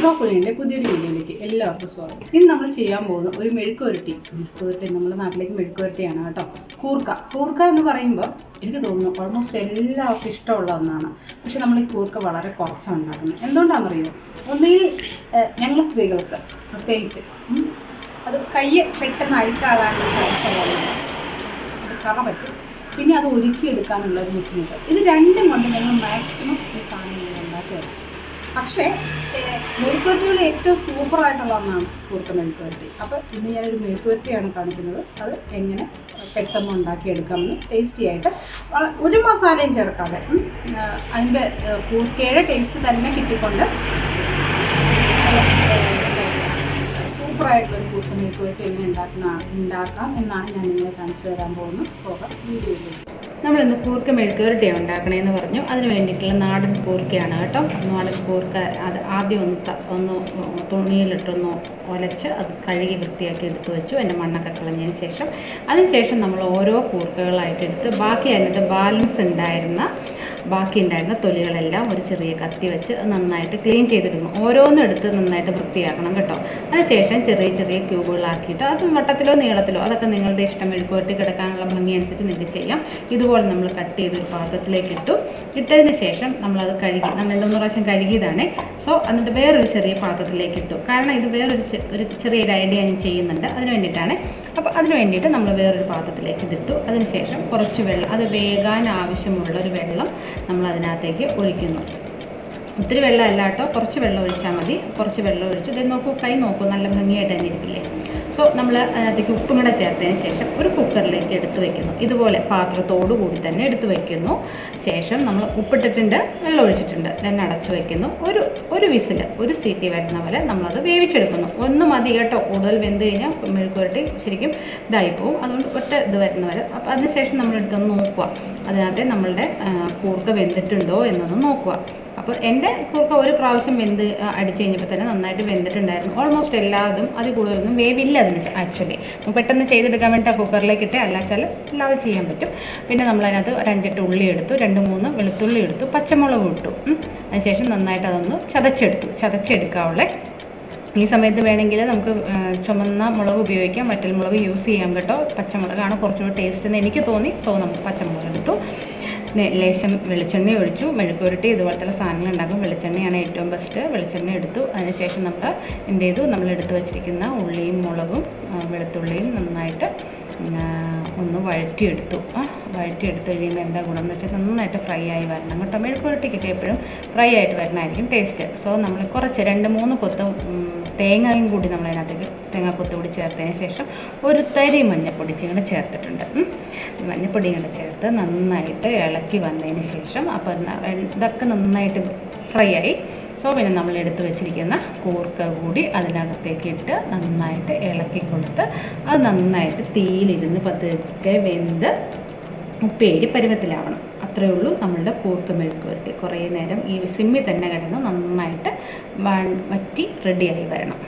Pro-Culina പുതിയൊരു വീഡിയോയിലേക്ക് എല്ലാവർക്കും സ്വാഗതം. ഇന്ന് നമ്മൾ ചെയ്യാൻ പോകുന്ന ഒരു മെഴുക്കുവരട്ടി. നമ്മുടെ നാട്ടിലേക്ക് മെഴുക്കുവരട്ടിയാണ് കേട്ടോ. കൂർക്ക എന്ന് പറയുമ്പോൾ എനിക്ക് തോന്നുന്നു ഓൾമോസ്റ്റ് എല്ലാവർക്കും ഇഷ്ടമുള്ള ഒന്നാണ്. പക്ഷെ നമ്മൾ ഈ കൂർക്ക വളരെ കുറച്ചാണ് ഉണ്ടാക്കുന്നത്. എന്തുകൊണ്ടാണെന്നറിയോ? ഒന്നുകിൽ ഞങ്ങൾ സ്ത്രീകൾക്ക് പ്രത്യേകിച്ച് അത് കൈ പെട്ടെന്ന് അഴുക്കാകാനുള്ള ചാൻസ് ഉള്ളതാണ്. അത് കറ പറ്റും. പിന്നെ അത് ഒരുക്കിയെടുക്കാനുള്ള ഒരു ബുദ്ധിമുട്ട്. ഇത് രണ്ടും കൊണ്ട് ഞങ്ങൾ മാക്സിമം ഈ സാധനങ്ങൾ ഉണ്ടാക്കിയെടുക്കും. പക്ഷേ മെഴുക്കുവരട്ടികൾ ഏറ്റവും സൂപ്പറായിട്ടുള്ള ഒന്നാണ് കൂർക്ക മെഴുക്കുവരട്ടി. അപ്പോൾ ഇന്ന് ഞാനൊരു മെഴുക്കുവരട്ടിയാണ് കാണിക്കുന്നത്. അത് എങ്ങനെ പെട്ടെന്ന് ഉണ്ടാക്കിയെടുക്കാമെന്ന് ടേസ്റ്റി ആയിട്ട് ഒരു മസാലയും ചേർക്കാതെ അതിൻ്റെ കൂർക്കയുടെ ടേസ്റ്റ് തന്നെ കിട്ടിക്കൊണ്ട് സൂപ്പറായിട്ടുള്ളൊരു കൂർക്ക മെഴുക്കുവരട്ടി എങ്ങനെ ഉണ്ടാക്കാം എന്നാണ് ഞാൻ നിങ്ങളെ കാണിച്ചു തരാൻ പോകുന്നത്. പോകാം വീഡിയോയിലേക്ക്. നമ്മളിന്ന് കൂർക്ക മെഴുക്കുവരട്ടിയാണ് ഉണ്ടാക്കണമെന്ന് പറഞ്ഞു. അതിന് വേണ്ടിയിട്ടുള്ള നാടൻ കൂർക്കയാണ് കേട്ടോ. നാടൻ കൂർക്ക അത് ആദ്യം ഒന്ന് തുണിയിലിട്ടൊന്ന് ഒലച്ച് അത് കഴുകി വൃത്തിയാക്കി എടുത്ത് വെച്ചു. അതിൻ്റെ മണ്ണൊക്കെ കളഞ്ഞതിന് ശേഷം അതിനുശേഷം നമ്മൾ ഓരോ കൂർക്കകളായിട്ട് എടുത്ത് ബാക്കി അതിനകത്ത് ബാക്കി ഉണ്ടായിരുന്ന തൊലികളെല്ലാം ഒരു ചെറിയ കത്തി വെച്ച് നന്നായിട്ട് ക്ലീൻ ചെയ്തിടുന്നു. ഓരോന്നും എടുത്ത് നന്നായിട്ട് വൃത്തിയാക്കണം കേട്ടോ. അതിനുശേഷം ചെറിയ ചെറിയ ക്യൂബുകളാക്കിയിട്ട് അത് വട്ടത്തിലോ നീളത്തിലോ അതൊക്കെ നിങ്ങളുടെ ഇഷ്ടം, മെഴുക്കുവരട്ടി കിടക്കാനുള്ള ഭംഗി അനുസരിച്ച് നിങ്ങൾക്ക് ചെയ്യാം. ഇതുപോലെ നമ്മൾ കട്ട് ചെയ്തൊരു പാത്രത്തിലേക്ക് ഇട്ടതിന് ശേഷം നമ്മളത് കഴുകി, നമ്മൾ 2-3 പ്രാവശ്യം കഴുകിയതാണ്. സോ എന്നിട്ട് വേറൊരു ചെറിയ പാത്രത്തിലേക്ക് ഇട്ടു. കാരണം ഇത് ഒരു ചെറിയൊരു ഐഡിയ ഞാൻ ചെയ്യുന്നുണ്ട്, അതിന് വേണ്ടിയിട്ടാണ്. അപ്പോൾ അതിന് വേണ്ടിയിട്ട് നമ്മൾ വേറൊരു പാത്രത്തിലേക്ക് ഇതിട്ടു. അതിനുശേഷം കുറച്ച് വെള്ളം, അത് വേകാൻ ആവശ്യമുള്ളൊരു വെള്ളം നമ്മൾ അതിനകത്തേക്ക് ഒഴിക്കുന്നു. ഒത്തിരി വെള്ളമല്ല കേട്ടോ, കുറച്ച് വെള്ളം ഒഴിച്ചാൽ മതി. കുറച്ച് വെള്ളം ഒഴിച്ചു ഇത് നോക്കൂ, കൈ നോക്കൂ, നല്ല ഭംഗിയായിട്ട് തന്നെ ഇരിക്കില്ലേ. സോ നമ്മൾ അതിനകത്തേക്ക് ഉപ്പും കൂടെ ചേർത്തതിന് ശേഷം ഒരു കുക്കറിലേക്ക് എടുത്ത് വയ്ക്കുന്നു. ഇതുപോലെ പാത്രത്തോടു കൂടി തന്നെ എടുത്ത് വയ്ക്കുന്നു. ശേഷം നമ്മൾ ഉപ്പിട്ടിട്ടുണ്ട്, വെള്ളം ഒഴിച്ചിട്ടുണ്ട്, then അടച്ചു വയ്ക്കുന്നു. ഒരു വിസിൽ, ഒരു സീറ്റി വരുന്ന പോലെ നമ്മളത് വേവിച്ചെടുക്കുന്നു. ഒന്ന് മതി കേട്ടോ, കൂടുതൽ വെന്ത് കഴിഞ്ഞാൽ മെഴുക്കുവരട്ടി ശരിക്കും ഇതായിപ്പോവും. അതുകൊണ്ട് ഒറ്റ ഇത് വരുന്ന വരെ. അപ്പോൾ അതിനുശേഷം നമ്മളെടുത്തൊന്ന് നോക്കുക, അതിനകത്ത് നമ്മളുടെ കൂർക്ക വെന്തിട്ടുണ്ടോ എന്നൊന്ന് നോക്കുക. അപ്പോൾ എൻ്റെ കൂർക്ക ഒരു പ്രാവശ്യം അടിച്ചു കഴിഞ്ഞപ്പോൾ തന്നെ നന്നായിട്ട് വെന്തിട്ടുണ്ടായിരുന്നു. ഓൾമോസ്റ്റ് എല്ലാതും അതിൽ കൂടുതലൊന്നും വേവില്ല അതിന്. ആക്ച്വലി പെട്ടെന്ന് ചെയ്തെടുക്കാൻ വേണ്ടി കുക്കറിലേക്ക് ഇട്ടേ, അല്ലാച്ചാൽ അല്ലാതെ ചെയ്യാൻ പറ്റും. പിന്നെ നമ്മളതിനകത്ത് ഒരു 5-8 ഉള്ളി എടുത്തു, 2-3 വെളുത്തുള്ളി എടുത്തു, പച്ചമുളക് ഇട്ടു. അതിനുശേഷം നന്നായിട്ട് അതൊന്ന് ചതച്ചെടുക്കാവുള്ളേ. ഈ സമയത്ത് വേണമെങ്കിൽ നമുക്ക് ചുമന്ന മുളക് ഉപയോഗിക്കാം, വറ്റൽ മുളക് യൂസ് ചെയ്യാം കേട്ടോ. പച്ചമുളകാണ് കുറച്ചുകൂടി ടേസ്റ്റ് എന്ന് എനിക്ക് തോന്നി. സോ നമുക്ക് പച്ചമുളക് എടുത്തു. ലേശം വെളിച്ചെണ്ണ ഒഴിച്ചു. മെഴുക്കുവരട്ടി ഇതുപോലത്തെ സാധനങ്ങൾ ഉണ്ടാക്കും, വെളിച്ചെണ്ണയാണ് ഏറ്റവും ബെസ്റ്റ്. വെളിച്ചെണ്ണ എടുത്തു. അതിനുശേഷം നമ്മൾ എന്ത് ചെയ്തു, നമ്മൾ എടുത്ത് വെച്ചിരിക്കുന്ന ഉള്ളിയും മുളകും വെളുത്തുള്ളിയും നന്നായിട്ട് ഒന്ന് വഴറ്റിയെടുത്തു കഴിയുമ്പോൾ എന്താ ഗുണമെന്ന് വെച്ചാൽ നന്നായിട്ട് ഫ്രൈ ആയി വരണം കേട്ടോ. മെഴുക്കുവരട്ടിക്കൊക്കെ എപ്പോഴും ഫ്രൈ ആയിട്ട് വരണമായിരിക്കും ടേസ്റ്റ്. സോ നമ്മൾ കുറച്ച് 2-3 കൊത്ത് തേങ്ങയും കൂടി നമ്മളതിനകത്തേക്ക് തേങ്ങാക്കൊത്ത് കൂടി ചേർത്തതിന് ശേഷം ഒരു തരി മഞ്ഞൾപ്പൊടി കൂടെ ചേർത്തിട്ടുണ്ട്. മഞ്ഞൾപ്പൊടിയും കൂടെ ചേർത്ത് നന്നായിട്ട് ഇളക്കി വന്നതിന് ശേഷം അപ്പോൾ ഇതൊക്കെ നന്നായിട്ട് ഫ്രൈ ആയി. സോ പിന്നെ നമ്മൾ എടുത്ത് വെച്ചിരിക്കുന്ന കൂർക്ക കൂടി അതിനകത്തേക്ക് ഇട്ട് നന്നായിട്ട് ഇളക്കി കൊടുത്ത് അത് നന്നായിട്ട് തീയിലിരുന്ന് പതുക്കെ വെന്ത് ഉപ്പേരി പരുവത്തിലാവണം. അത്രയേ ഉള്ളൂ നമ്മളുടെ കൂർക്ക മെഴുക്കുവരട്ടി. കുറേ നേരം ഈ സിമ്മിൽ തന്നെ കിടന്ന് നന്നായിട്ട് വറ്റി റെഡിയായി വരണം.